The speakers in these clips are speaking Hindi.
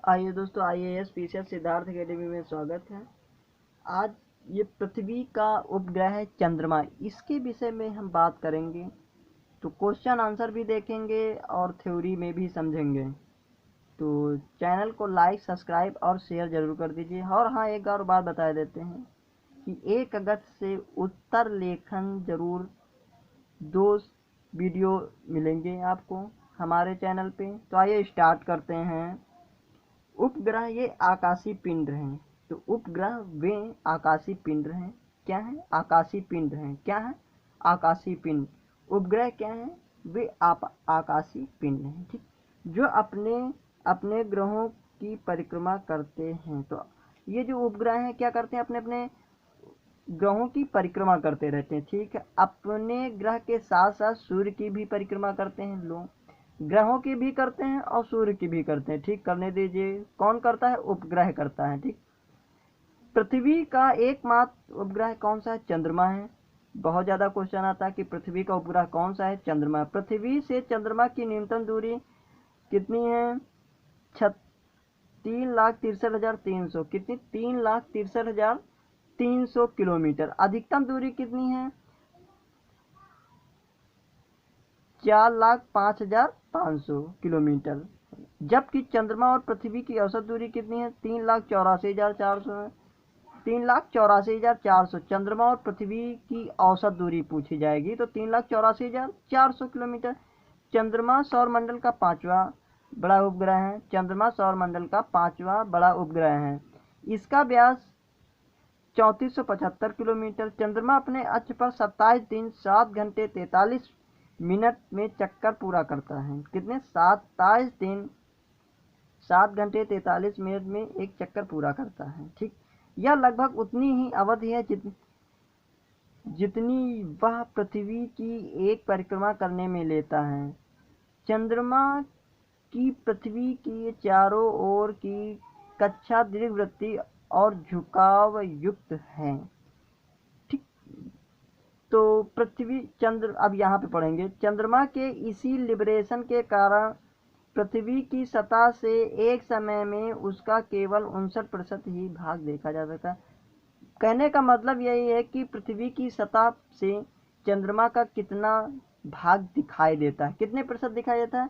आइए दोस्तों, आईएएस पीसीएस सिद्धार्थ अकेडमी में स्वागत है। आज ये पृथ्वी का उपग्रह है चंद्रमा, इसके विषय में हम बात करेंगे। तो क्वेश्चन आंसर भी देखेंगे और थ्योरी में भी समझेंगे। तो चैनल को लाइक, सब्सक्राइब और शेयर जरूर कर दीजिए। और हाँ, एक और बात बता देते हैं कि 1 अगस्त से उत्तर लेखन जरूर 2 वीडियो मिलेंगे आपको हमारे चैनल पे। तो आइए स्टार्ट करते हैं। उपग्रह ये आकाशीय पिंड हैं। तो उपग्रह वे आकाशीय पिंड हैं। क्या है? आकाशीय पिंड हैं। क्या है? आकाशीय पिंड। उपग्रह क्या है? वे आकाशीय पिंड हैं। ठीक, जो अपने अपने ग्रहों की परिक्रमा करते हैं। तो ये जो उपग्रह हैं क्या करते हैं? अपने अपने ग्रहों की परिक्रमा करते रहते हैं। ठीक है, अपने ग्रह के साथ साथ सूर्य की भी परिक्रमा करते हैं लोग। ग्रहों की भी करते हैं और सूर्य की भी करते हैं। ठीक, करने दीजिए। कौन करता है? उपग्रह करता है। ठीक, पृथ्वी का एकमात्र उपग्रह कौन सा है? चंद्रमा है। बहुत ज्यादा क्वेश्चन आता है कि पृथ्वी का उपग्रह कौन सा है? चंद्रमा। पृथ्वी से चंद्रमा की न्यूनतम दूरी कितनी है? 3,63,300। कितनी? 3,63,300 किलोमीटर। अधिकतम दूरी कितनी है? 4,05,500 किलोमीटर। जबकि चंद्रमा और पृथ्वी की औसत दूरी कितनी है? 3,84,400 है। 3,84,400 चंद्रमा और पृथ्वी की औसत दूरी पूछी जाएगी तो 3,84,400 किलोमीटर। चंद्रमा सौर मंडल का 5वां बड़ा उपग्रह है। चंद्रमा सौर मंडल का 5वां बड़ा उपग्रह है। इसका व्यास 3475 किलोमीटर। चंद्रमा अपने अक्ष पर 27 दिन 7 घंटे 43 मिनट में चक्कर पूरा करता है। कितने? 27 दिन 7 घंटे 43 मिनट में एक चक्कर पूरा करता है। ठीक, यह लगभग उतनी ही अवधि है जितनी वह पृथ्वी की एक परिक्रमा करने में लेता है। चंद्रमा की पृथ्वी की चारों ओर की कक्षा दीर्घवृत्तीय और झुकाव युक्त है। ठीक, तो पृथ्वी चंद्र, अब यहाँ पे पढ़ेंगे। चंद्रमा के इसी लिबरेशन के कारण पृथ्वी की सतह से एक समय में उसका केवल 59% ही भाग देखा जा सकता है। कहने का मतलब यही है कि पृथ्वी की सतह से चंद्रमा का कितना भाग दिखाई देता है? कितने प्रतिशत दिखाई देता है?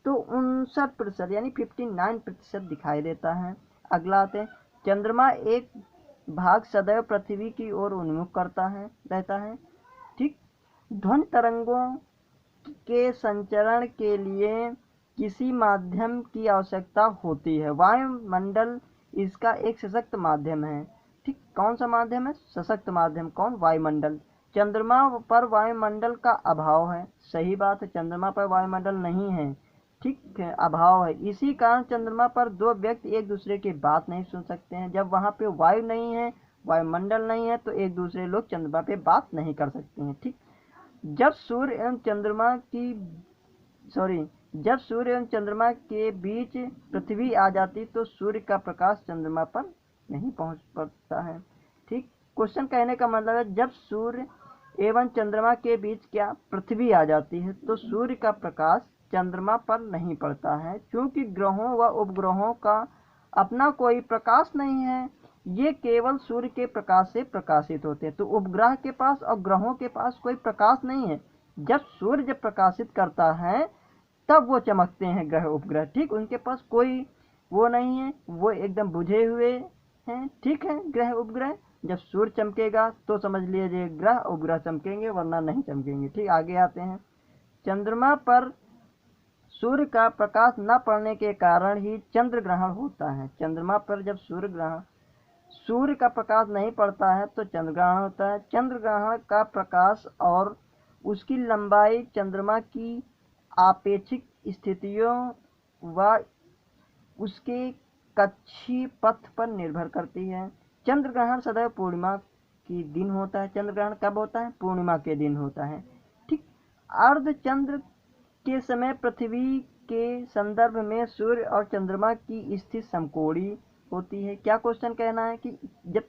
तो 59%, यानी 59% दिखाई देता है। अगला आते हैं। चंद्रमा एक भाग सदैव पृथ्वी की ओर उन्मुख करता है रहता है। ठीक, ध्वनि तरंगों के संचरण के लिए किसी माध्यम की आवश्यकता होती है। वायुमंडल इसका एक सशक्त माध्यम है। ठीक, कौन सा माध्यम है? सशक्त माध्यम। कौन? वायुमंडल। चंद्रमा पर वायुमंडल का अभाव है। सही बात है, चंद्रमा पर वायुमंडल नहीं है। ठीक है, अभाव है। इसी कारण चंद्रमा पर दो व्यक्ति एक दूसरे की बात नहीं सुन सकते हैं। जब वहां पे वायु नहीं है, वायुमंडल नहीं है, तो एक दूसरे लोग चंद्रमा पे बात नहीं कर सकते हैं। ठीक, जब सूर्य एवं चंद्रमा की सॉरी जब सूर्य एवं चंद्रमा के बीच पृथ्वी आ जाती तो सूर्य का प्रकाश चंद्रमा पर नहीं पहुंच पाता है। ठीक, क्वेश्चन कहने का मतलब है जब सूर्य एवं चंद्रमा के बीच क्या पृथ्वी आ जाती है तो सूर्य का प्रकाश चंद्रमा पर नहीं पड़ता है, क्योंकि ग्रहों व उपग्रहों का अपना कोई प्रकाश नहीं है। ये केवल सूर्य के प्रकाश से प्रकाशित होते हैं। तो उपग्रह के पास और ग्रहों के पास कोई प्रकाश नहीं है। जब प्रकाशित करता है तब वो चमकते हैं ग्रह उपग्रह। ठीक, उनके पास कोई वो नहीं है, वो एकदम बुझे हुए हैं। ठीक है, ग्रह उपग्रह जब सूर्य चमकेगा तो समझ लीजिए ग्रह उपग्रह चमकेंगे, वरना नहीं चमकेंगे। ठीक, आगे आते हैं। चंद्रमा पर सूर्य का प्रकाश न पड़ने के कारण ही चंद्र ग्रहण होता है। चंद्रमा पर जब सूर्य का प्रकाश नहीं पड़ता है तो चंद्र ग्रहण होता है। चंद्र ग्रहण का प्रकाश और उसकी लंबाई चंद्रमा की आपेक्षिक स्थितियों व उसके कक्षीय पथ पर निर्भर करती है। चंद्र ग्रहण सदैव पूर्णिमा के दिन होता है। चंद्र ग्रहण कब होता है? पूर्णिमा के दिन होता है। ठीक, अर्धचंद्र के समय पृथ्वी के संदर्भ में सूर्य और चंद्रमा की स्थिति समकोणी होती है। क्या क्वेश्चन कहना है कि जब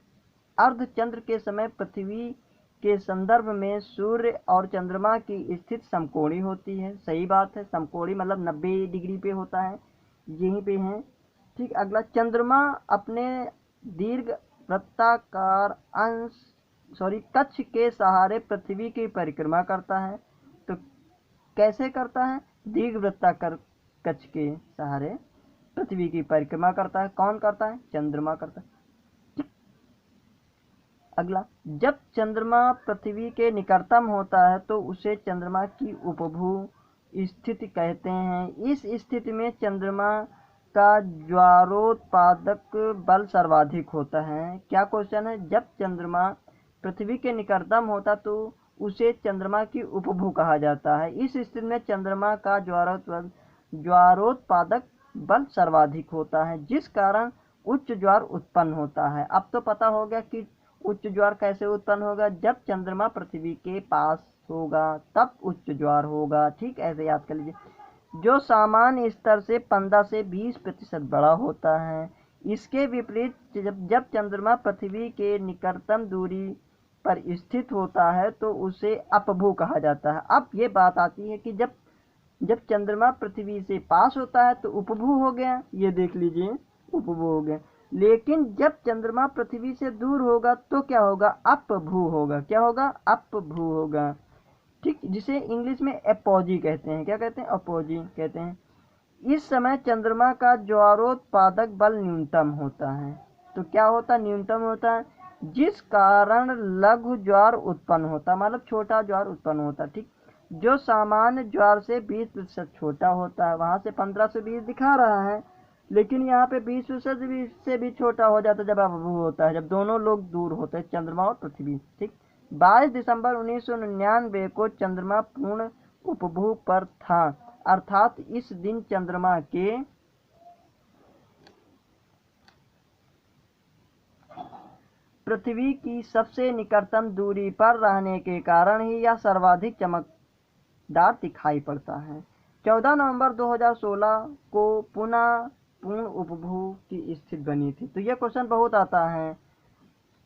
अर्धचंद्र के समय पृथ्वी के संदर्भ में सूर्य और चंद्रमा की स्थिति समकोणी होती है। सही बात है, समकोणी मतलब 90 डिग्री पे होता है। यहीं पे है। ठीक। अगला, चंद्रमा अपने दीर्घ वृत्ताकार कक्ष के सहारे पृथ्वी की परिक्रमा करता है। तो कैसे करता है? दीर्घ वृत्ताकार कक्ष के सहारे पृथ्वी की परिक्रमा करता है। कौन करता है? चंद्रमा करता है। अगला, जब चंद्रमा पृथ्वी के निकटतम होता है तो उसे चंद्रमा की उपभू स्थिति कहते हैं। इस स्थिति में चंद्रमा का ज्वारोत्पादक बल सर्वाधिक होता है। क्या क्वेश्चन है? जब चंद्रमा पृथ्वी के निकटतम होता तो उसे चंद्रमा की उपभू कहा जाता है। इस स्थिति में चंद्रमा का ज्वारोत्पादक बल सर्वाधिक होता है, जिस कारण उच्च ज्वार उत्पन्न होता है। अब तो पता हो गया कि उच्च ज्वार कैसे उत्पन्न होगा। जब चंद्रमा पृथ्वी के पास होगा तब उच्च ज्वार होगा। ठीक, ऐसे याद कर लीजिए। जो सामान्य स्तर से 15 से 20% बड़ा होता है। इसके विपरीत जब चंद्रमा पृथ्वी के निकटतम दूरी पर स्थित होता है तो उसे अपभू कहा जाता है। अब ये बात आती है कि जब चंद्रमा पृथ्वी से पास होता है तो उपभू हो गया, ये देख लीजिए, उपभू हो गया। लेकिन जब चंद्रमा पृथ्वी से दूर होगा तो क्या होगा? अपभू होगा। क्या होगा? अपभू होगा। ठीक, जिसे इंग्लिश में एपोजी कहते हैं। क्या कहते हैं? अपोजी कहते हैं। इस समय चंद्रमा का ज्वारोत्पादक बल न्यूनतम होता है। तो क्या होता? न्यूनतम होता है, जिस कारण लघु ज्वार उत्पन्न होता, मतलब छोटा ज्वार उत्पन्न होता। ठीक, जो सामान्य ज्वार से 20% छोटा होता है। वहां से 15 से 20 दिखा रहा है, लेकिन यहाँ पे 20% से भी छोटा हो जाता है जब अपभू होता है, जब दोनों लोग दूर होते हैं, चंद्रमा और पृथ्वी। ठीक, 22 दिसंबर 1999 को चंद्रमा पूर्ण उपभू पर था, अर्थात इस दिन चंद्रमा के पृथ्वी की सबसे निकटतम दूरी पर रहने के कारण ही यह सर्वाधिक चमकदार दिखाई पड़ता है। 14 नवंबर 2016 को पुनः पूर्ण उपभू की स्थिति बनी थी। तो यह क्वेश्चन बहुत आता है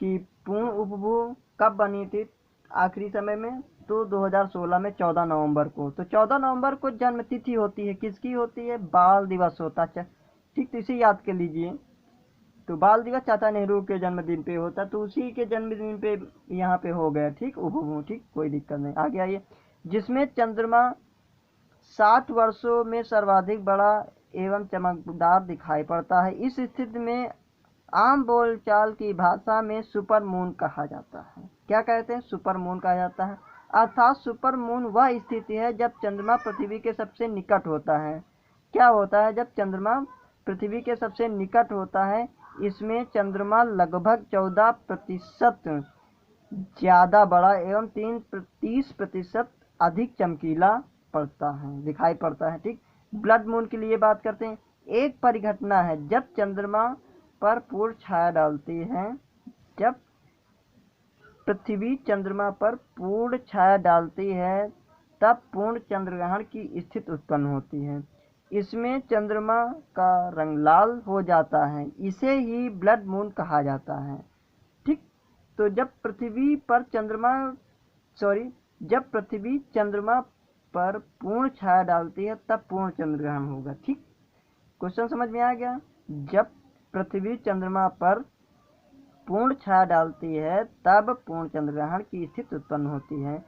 कि पूर्ण उपभू कब बनी थी आखिरी समय में? तो 2016 में 14 नवंबर को। तो 14 नवंबर को जन्म तिथि होती है, किसकी होती है? बाल दिवस होता है। ठीक, तो इसे याद कर लीजिए। तो बाल दिवस चाचा नेहरू के जन्मदिन पे होता, तो उसी के जन्मदिन पे यहाँ पे हो गया। ठीक, उपभू। ठीक, कोई दिक्कत नहीं। आगे आइए। जिसमें चंद्रमा 60 वर्षों में सर्वाधिक बड़ा एवं चमकदार दिखाई पड़ता है। इस स्थिति में आम बोलचाल की भाषा में सुपर मून कहा जाता है। क्या कहते हैं? सुपर मून कहा जाता है। अर्थात सुपर मून वह स्थिति है जब चंद्रमा पृथ्वी के सबसे निकट होता है। क्या होता है? जब चंद्रमा पृथ्वी के सबसे निकट होता है, इसमें चंद्रमा लगभग 14% ज्यादा बड़ा एवं 30% अधिक चमकीला पड़ता है, दिखाई पड़ता है। ठीक, ब्लड मून के लिए बात करते हैं। एक परिघटना है जब चंद्रमा पर पूर्ण छाया डालती है। जब पृथ्वी चंद्रमा पर पूर्ण छाया डालती है तब पूर्ण चंद्रग्रहण की स्थिति उत्पन्न होती है। इसमें चंद्रमा का रंग लाल हो जाता है, इसे ही ब्लड मून कहा जाता है। ठीक, तो जब पृथ्वी चंद्रमा पर पूर्ण छाया डालती है तब पूर्ण चंद्रग्रहण होगा। ठीक, क्वेश्चन समझ में आ गया? जब पृथ्वी चंद्रमा पर पूर्ण छाया डालती है तब पूर्ण चंद्रग्रहण की स्थिति उत्पन्न होती है।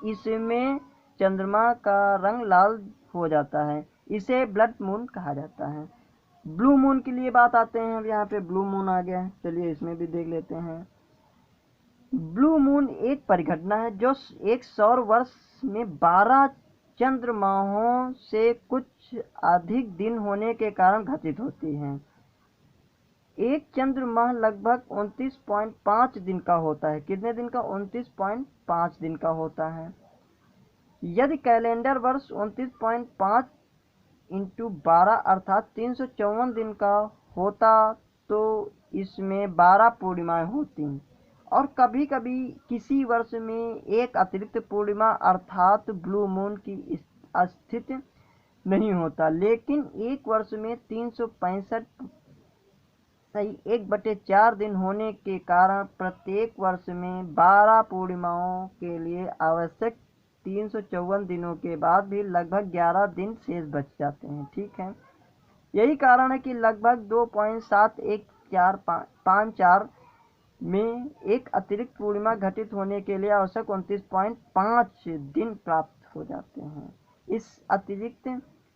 इसमें चंद्रमा का रंग लाल हो जाता है, इसे ब्लड मून कहा जाता है। ब्लू मून के लिए बात आते हैं। अब यहाँ पे ब्लू मून आ गया है, चलिए इसमें भी देख लेते हैं। ब्लू मून एक परिघटना है जो एक सौर वर्ष में 12 चंद्रमाहों से कुछ अधिक दिन होने के कारण घटित होती है। एक चंद्र माह लगभग 29.5 दिन का होता है। कितने दिन का? 29.5 दिन का होता है। यदि कैलेंडर वर्ष 29.5 इंटू 12 अर्थात 354 दिन का होता तो इसमें 12 पूर्णिमाएं होती, और कभी कभी किसी वर्ष में एक अतिरिक्त पूर्णिमा अर्थात ब्लू मून की स्थिति नहीं होता। लेकिन एक वर्ष में 365 1/4 दिन होने के कारण प्रत्येक वर्ष में 12 पूर्णिमाओं के लिए आवश्यक 354 दिनों के बाद भी लगभग 11 दिन शेष बच जाते हैं। ठीक है, यही कारण है कि लगभग 2.7154 में एक अतिरिक्त पूर्णिमा घटित होने के लिए आवश्यक 29.5 दिन प्राप्त हो जाते हैं। इस अतिरिक्त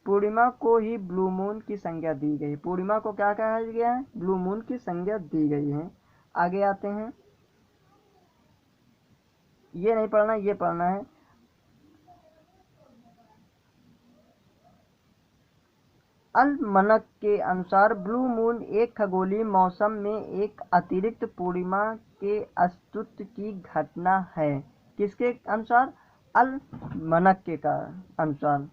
पूर्णिमा को ही ब्लू मून की संज्ञा दी गई। पूर्णिमा को क्या कहा गया है? ब्लू मून की संज्ञा दी गई है। आगे आते हैं, ये नहीं पढ़ना, ये पढ़ना है। अलमनक के अनुसार ब्लू मून एक खगोलीय मौसम में एक अतिरिक्त पूर्णिमा के अस्तित्व की घटना है। किसके अनुसार? अलमनक के अनुसार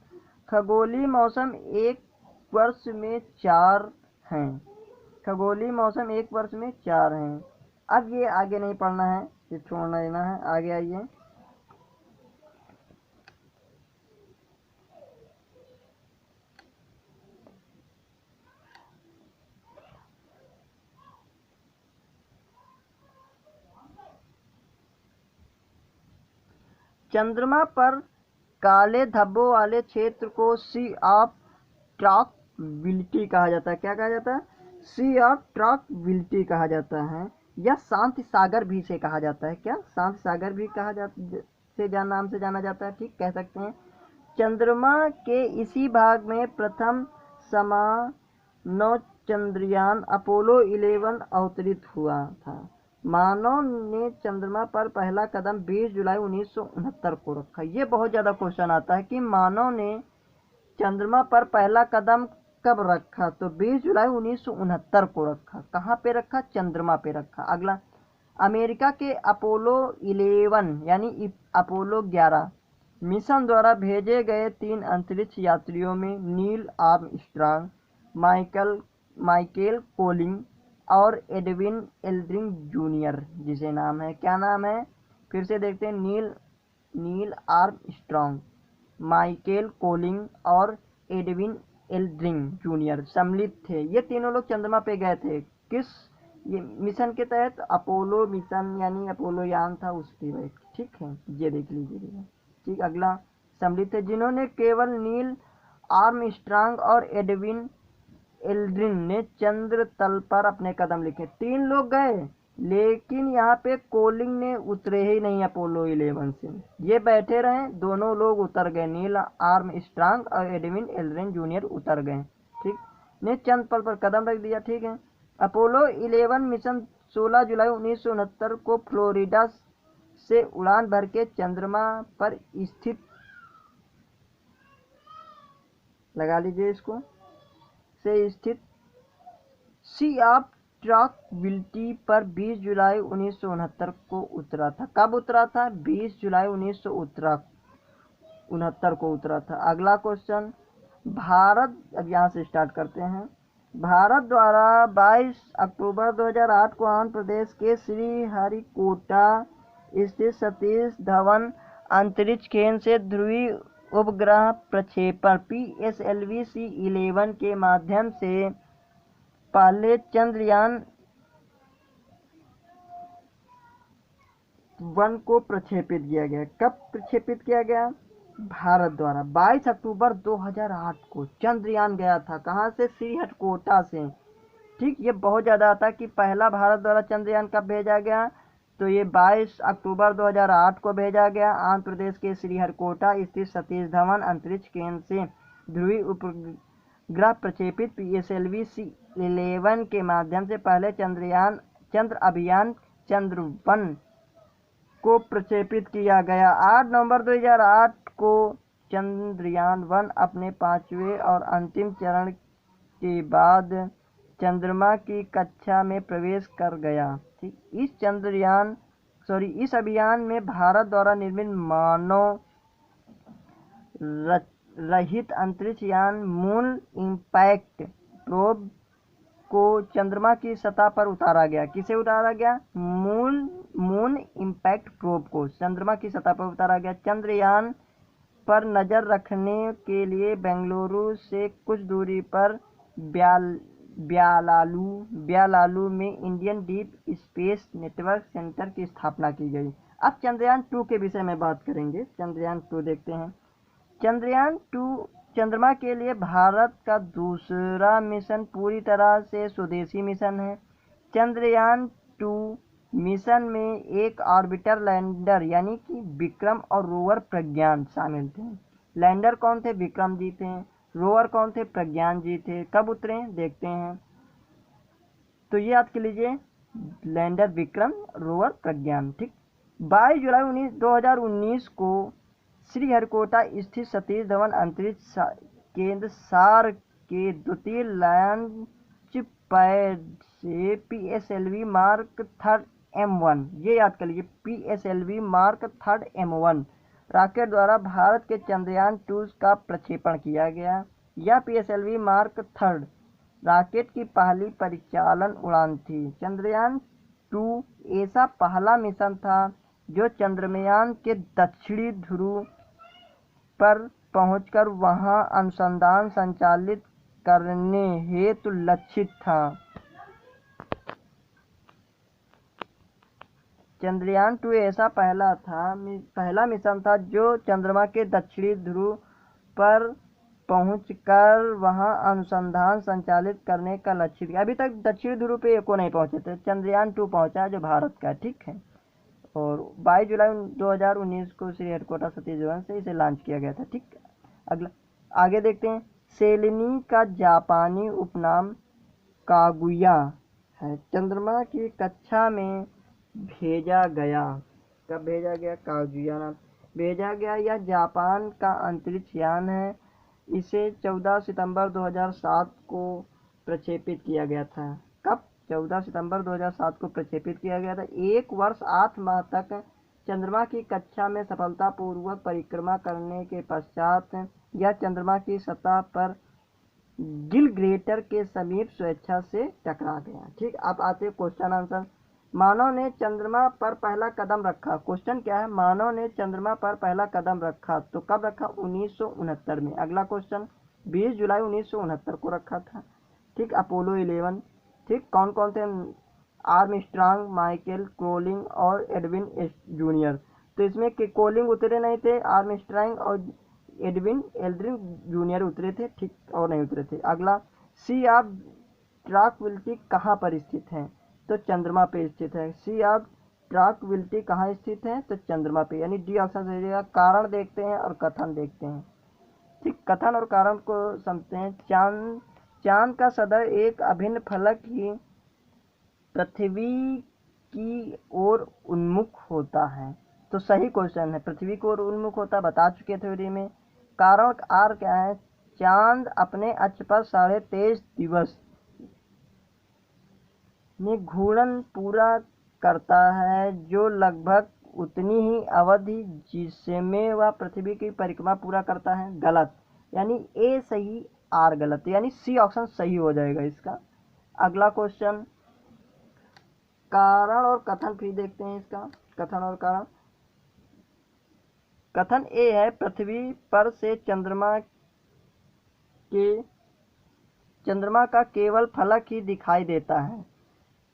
खगोलीय मौसम एक वर्ष में 4 हैं। खगोलीय मौसम एक वर्ष में 4 हैं। अब ये आगे नहीं पढ़ना है, ये छोड़ना देना है। आगे आइए, चंद्रमा पर काले धब्बों वाले क्षेत्र को सी ऑफ ट्रैंक्विलिटी कहा जाता है। क्या कहा जाता है? सी ऑफ ट्रैंक्विलिटी कहा जाता है, या शांति सागर भी से कहा जाता है। क्या? शांति सागर भी कहा जाता से नाम से जाना जाता है, ठीक कह सकते हैं। चंद्रमा के इसी भाग में प्रथम मानव चंद्रयान अपोलो 11 अवतरित हुआ था। मानव ने चंद्रमा पर पहला कदम 20 जुलाई 1969 को रखा। ये बहुत ज़्यादा क्वेश्चन आता है कि मानव ने चंद्रमा पर पहला कदम कब रखा? तो 20 जुलाई 1969 को रखा। कहाँ पे रखा? चंद्रमा पे रखा। अगला, अमेरिका के अपोलो 11 यानी अपोलो 11 मिशन द्वारा भेजे गए 3 अंतरिक्ष यात्रियों में नील आर्मस्ट्रांग, माइकल कोलिंग और एडविन एल्ड्रिन जूनियर, जिसे नाम है, क्या नाम है? फिर से देखते हैं, नील आर्मस्ट्रांग, माइकल कोलिंग और एडविन एल्ड्रिन जूनियर सम्मिलित थे। ये तीनों लोग चंद्रमा पे गए थे। किस ये मिशन के तहत? अपोलो मिशन, यानी अपोलो यान था उसकी वजह, ठीक है, ये देख लीजिए, ठीक। अगला, सम्मिलित थे जिन्होंने केवल नील आर्मस्ट्रांग और एडविन एल्ड्रिन ने चंद्र तल पर अपने कदम लिखे। 3 लोग गए, लेकिन यहाँ पे कोलिंग ने उतरे ही नहीं अपोलो 11 से, ये बैठे रहे। दोनों लोग उतर गए, नील आर्मस्ट्रांग और एडविन एल्ड्रिन जूनियर उतर गए, ठीक, ने चंद्र तल पर कदम रख दिया, ठीक है। अपोलो 11 मिशन 16 जुलाई 1969 को फ्लोरिडा से उड़ान भर के चंद्रमा पर स्थित, लगा लीजिए इसको, से स्थित सी ऑफ ट्रैंक्विलिटी पर 20 जुलाई 1969 को उतरा था। कब उतरा था? 20 जुलाई 1969 को उतरा था। अगला क्वेश्चन, भारत, अब यहाँ से स्टार्ट करते हैं। भारत द्वारा 22 अक्टूबर 2008 को आंध्र प्रदेश के श्रीहरिकोटा स्थित सतीश धवन अंतरिक्ष केंद्र से ध्रुवीय उपग्रह प्रक्षेपण PSLV-C11 के माध्यम से पहले चंद्रयान 1 को प्रक्षेपित किया गया। कब प्रक्षेपित किया गया? भारत द्वारा 22 अक्टूबर 2008 को चंद्रयान गया था। कहाँ से? श्रीहरिकोटा से, ठीक। ये बहुत ज़्यादा आता है कि पहला भारत द्वारा चंद्रयान कब भेजा गया, तो ये 22 अक्टूबर 2008 को भेजा गया आंध्र प्रदेश के श्रीहरिकोटा स्थित सतीश धवन अंतरिक्ष केंद्र से ध्रुवीय उपग्रह प्रक्षेपित PSLV-C11 के माध्यम से पहले चंद्र अभियान चंद्रयान को प्रक्षेपित किया गया। 8 नवंबर 2008 को चंद्रयान 1 अपने 5वें और अंतिम चरण के बाद चंद्रमा की कक्षा में प्रवेश कर गया, ठीक। इस अभियान में भारत द्वारा निर्मित मानव रहित अंतरिक्ष यान मून इम्पैक्ट प्रोब को चंद्रमा की सतह पर उतारा गया। किसे उतारा गया? मून इम्पैक्ट प्रोब को चंद्रमा की सतह पर उतारा गया। चंद्रयान पर नजर रखने के लिए बेंगलुरु से कुछ दूरी पर ब्यालालू में Indian deep space network centre की स्थापना की गई। अब चंद्रयान 2 के विषय में बात करेंगे। चंद्रयान 2 देखते हैं। चंद्रयान 2 चंद्रमा के लिए भारत का दूसरा मिशन पूरी तरह से स्वदेशी मिशन है। चंद्रयान 2 मिशन में एक ऑर्बिटर लैंडर यानी कि विक्रम और रोवर प्रज्ञान शामिल थे। लैंडर कौन थे? विक्रम जी थे। रोवर कौन थे? प्रज्ञान जी थे। कब उतरे देखते हैं, तो ये याद कर लीजिए, लैंडर विक्रम, रोवर प्रज्ञान। ठीक, 22 जुलाई 2019 को श्रीहरिकोटा स्थित सतीश धवन अंतरिक्ष केंद्र सार के द्वितीय लॉन्च पैड से PSLV मार्क 3 M1, ये याद कर लीजिए, PSLV मार्क 3 M1 रॉकेट द्वारा भारत के चंद्रयान 2 का प्रक्षेपण किया गया। यह PSLV मार्क 3 रॉकेट की पहली परिचालन उड़ान थी। चंद्रयान 2 ऐसा पहला मिशन था जो चंद्रयान के दक्षिणी ध्रुव पर पहुंचकर वहां अनुसंधान संचालित करने हेतु लक्षित था। चंद्रयान 2 ऐसा पहला मिशन था जो चंद्रमा के दक्षिणी ध्रुव पर पहुंचकर वहां अनुसंधान संचालित करने का लक्ष्य था। अभी तक दक्षिणी ध्रुव पे एको नहीं पहुंचे थे, चंद्रयान 2 पहुंचा जो भारत का। ठीक है, और 22 जुलाई 2019 को श्रीहरिकोटा सतीश धवन से इसे लॉन्च किया गया था। ठीक, अगला आगे देखते हैं। सेलेनी का जापानी उपनाम कागुया है। चंद्रमा की कक्षा में भेजा गया, कब भेजा गया? कागुया नाम भेजा गया। यह जापान का अंतरिक्ष यान है। इसे 14 सितंबर 2007 को प्रक्षेपित किया गया था। कब? 14 सितंबर 2007 को प्रक्षेपित किया गया था। 1 वर्ष 8 माह तक चंद्रमा की कक्षा में सफलतापूर्वक परिक्रमा करने के पश्चात यह चंद्रमा की सतह पर गिल ग्रेटर के समीप स्वेच्छा से टकरा गया। ठीक, अब आते क्वेश्चन आंसर। मानव ने चंद्रमा पर पहला कदम रखा। क्वेश्चन क्या है? मानव ने चंद्रमा पर पहला कदम रखा, तो कब रखा? 1969 में। अगला क्वेश्चन, 20 जुलाई 1969 को रखा था। ठीक, अपोलो 11। ठीक, कौन कौन थे? आर्मस्ट्रांग, माइकल कोलिंग और एडविन जूनियर। तो इसमें कोलिंग उतरे नहीं थे, आर्मस्ट्रांग और एडविन एल्ड्रिन जूनियर उतरे थे। ठीक, और नहीं उतरे थे। अगला, सी ऑफ ट्रैंक्विलिटी कहाँ पर स्थित है? तो चंद्रमा पे स्थित है। सी ऑफ ट्रैंक्विलिटी कहाँ स्थित है? तो चंद्रमा पे, यानी डी ऑप्शन सही रहेगा। कारण देखते हैं और कथन देखते हैं। ठीक, कथन और कारण को समझते हैं। चांद का सदैव एक अभिन्न फलक ही पृथ्वी की ओर उन्मुख होता है, तो सही क्वेश्चन है। पृथ्वी की ओर उन्मुख होता, बता चुके थ्योरी में। कारण आर क्या है? चांद अपने अक्ष पर 23.5 दिवस में घूर्णन पूरा करता है, जो लगभग उतनी ही अवधि जिसमें वह पृथ्वी की परिक्रमा पूरा करता है। गलत, यानी ए सही आर गलत, यानी सी ऑप्शन सही हो जाएगा इसका। अगला क्वेश्चन, कारण और कथन फिर देखते हैं इसका। कथन और कारण। कथन ए है, पृथ्वी पर से चंद्रमा का केवल फलक ही दिखाई देता है,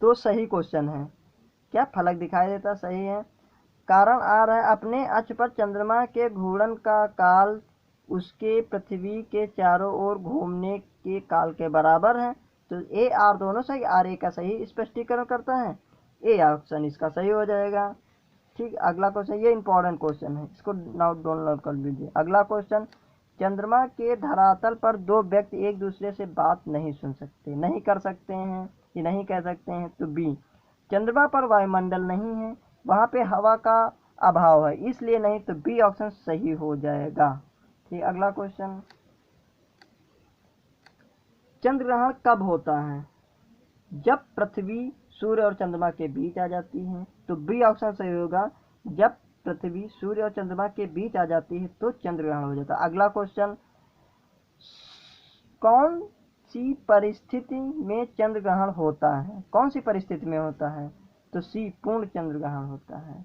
तो सही क्वेश्चन है। क्या फलक दिखाई देता? सही है। कारण आ रहा है, अपने अक्ष पर चंद्रमा के घूर्णन का काल उसके पृथ्वी के चारों ओर घूमने के काल के बराबर है, तो ए आर दोनों सही। आर ए का सही स्पष्टीकरण करता है, ए ऑप्शन इसका सही हो जाएगा। ठीक, अगला क्वेश्चन, ये इंपॉर्टेंट क्वेश्चन है, इसको डाउनलोड कर लीजिए। अगला क्वेश्चन, चंद्रमा के धरातल पर 2 व्यक्ति एक दूसरे से बात नहीं सुन सकते, नहीं कर सकते हैं, ये नहीं कह सकते हैं, तो बी। चंद्रमा पर वायुमंडल नहीं है, वहां पे हवा का अभाव है, इसलिए नहीं, तो बी ऑप्शन सही हो जाएगा। ठीक, अगला क्वेश्चन, चंद्र ग्रहण कब होता है? जब पृथ्वी सूर्य और चंद्रमा के बीच आ जाती है, तो बी ऑप्शन सही होगा। जब पृथ्वी सूर्य और चंद्रमा के बीच आ जाती है तो चंद्र ग्रहण हो जाता है। अगला क्वेश्चन, कौन सी परिस्थिति में चंद्र ग्रहण होता है? कौन सी परिस्थिति में होता है? तो सी, पूर्ण चंद्र ग्रहण होता है।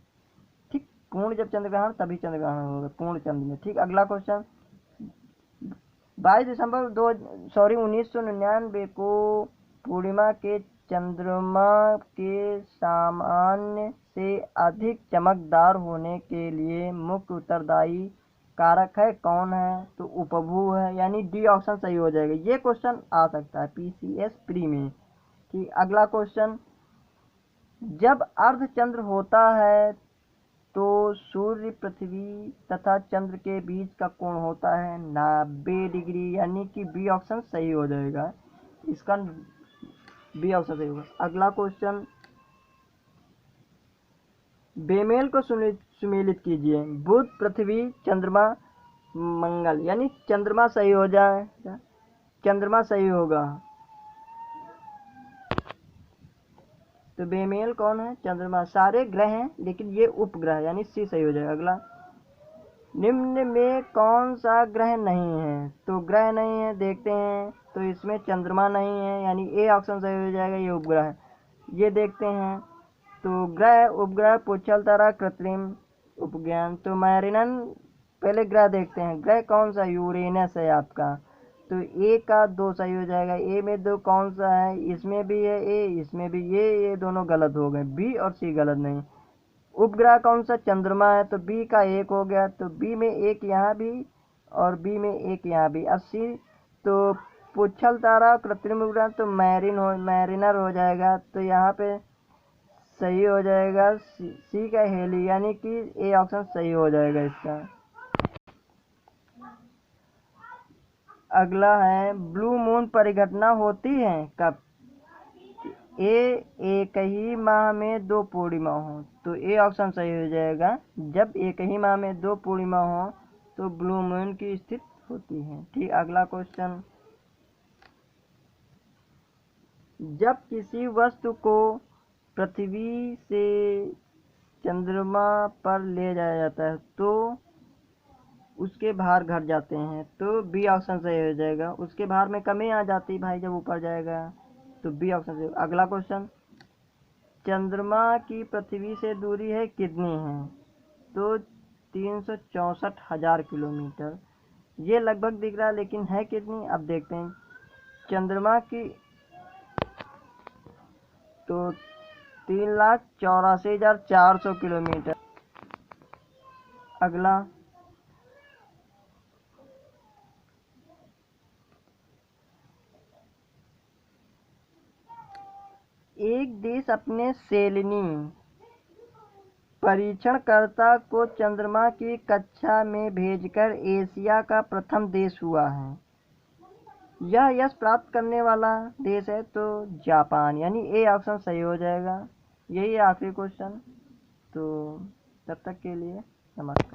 ठीक, पूर्ण जब चंद्र ग्रहण तभी चंद्र ग्रहण होगा, पूर्ण चंद्र में। ठीक, अगला क्वेश्चन, 22 दिसंबर 1999 को पूर्णिमा के चंद्रमा के सामान्य से अधिक चमकदार होने के लिए मुख्य उत्तरदायी कारक है, कौन है, तो उपभू है, यानी डी ऑप्शन सही हो जाएगा। ये क्वेश्चन आ सकता है पीसीएस प्री में। ठीक, अगला क्वेश्चन, जब अर्धचंद्र होता है तो सूर्य, पृथ्वी तथा चंद्र के बीच का कोण होता है 90 डिग्री, यानी कि बी ऑप्शन सही हो जाएगा। इसका बी ऑप्शन सही होगा। अगला क्वेश्चन, बेमेल को सुमेलित कीजिए। बुध, पृथ्वी, चंद्रमा, मंगल, यानी चंद्रमा सही हो जाए, चंद्रमा सही होगा। तो बेमेल कौन है? चंद्रमा। सारे ग्रह हैं लेकिन ये उपग्रह, यानी सी सही हो जाएगा। अगला, निम्न में कौन सा ग्रह नहीं है? तो ग्रह नहीं है, देखते हैं, तो इसमें चंद्रमा नहीं है, यानी ए ऑप्शन सही हो जाएगा, ये उपग्रह है। ये देखते हैं, तो ग्रह, उपग्रह, पुच्छल तारा, कृत्रिम उपग्रह। तो मैरिनन, पहले ग्रह देखते हैं, ग्रह कौन सा? यूरेनस है आपका। तो ए का 2 सही हो जाएगा। ए में 2 कौन सा है? इसमें भी है ए, इसमें भी ये दोनों गलत हो गए, बी और सी गलत नहीं। उपग्रह कौन सा? चंद्रमा है, तो बी का 1 हो गया। तो बी में 1 यहाँ भी और बी में 1 यहाँ भी, 80। तो पुच्छल तारा, कृत्रिम उपग्रह, तो मैरिनर हो जाएगा। तो यहाँ पे सही हो जाएगा सी का हेली, यानी कि ए ऑप्शन सही हो जाएगा इसका। अगला है, ब्लू मून परिघटना होती है कब? एक ही माह में 2 पूर्णिमा हो, तो ए ऑप्शन सही हो जाएगा। जब एक ही माह में 2 पूर्णिमा हो तो ब्लू मून की स्थिति होती है। ठीक, अगला क्वेश्चन, जब किसी वस्तु को पृथ्वी से चंद्रमा पर ले जाया जाता है तो उसके भार घट जाते हैं, तो बी ऑप्शन सही हो जाएगा। उसके भार में कमी आ जाती भाई जब ऊपर जाएगा, तो बी ऑप्शन सही। अगला क्वेश्चन, चंद्रमा की पृथ्वी से दूरी है कितनी है? तो 364,000 किलोमीटर। ये लगभग दिख रहा है लेकिन है कितनी, अब देखते हैं। चंद्रमा की तो 3,84,400 किलोमीटर। अगला, एक देश अपने सेलिनी परीक्षणकर्ता को चंद्रमा की कक्षा में भेजकर एशिया का प्रथम देश हुआ है। यह यश प्राप्त करने वाला देश है तो जापान, यानी ए ऑप्शन सही हो जाएगा। यही आखिरी क्वेश्चन। तो तब तक के लिए नमस्कार।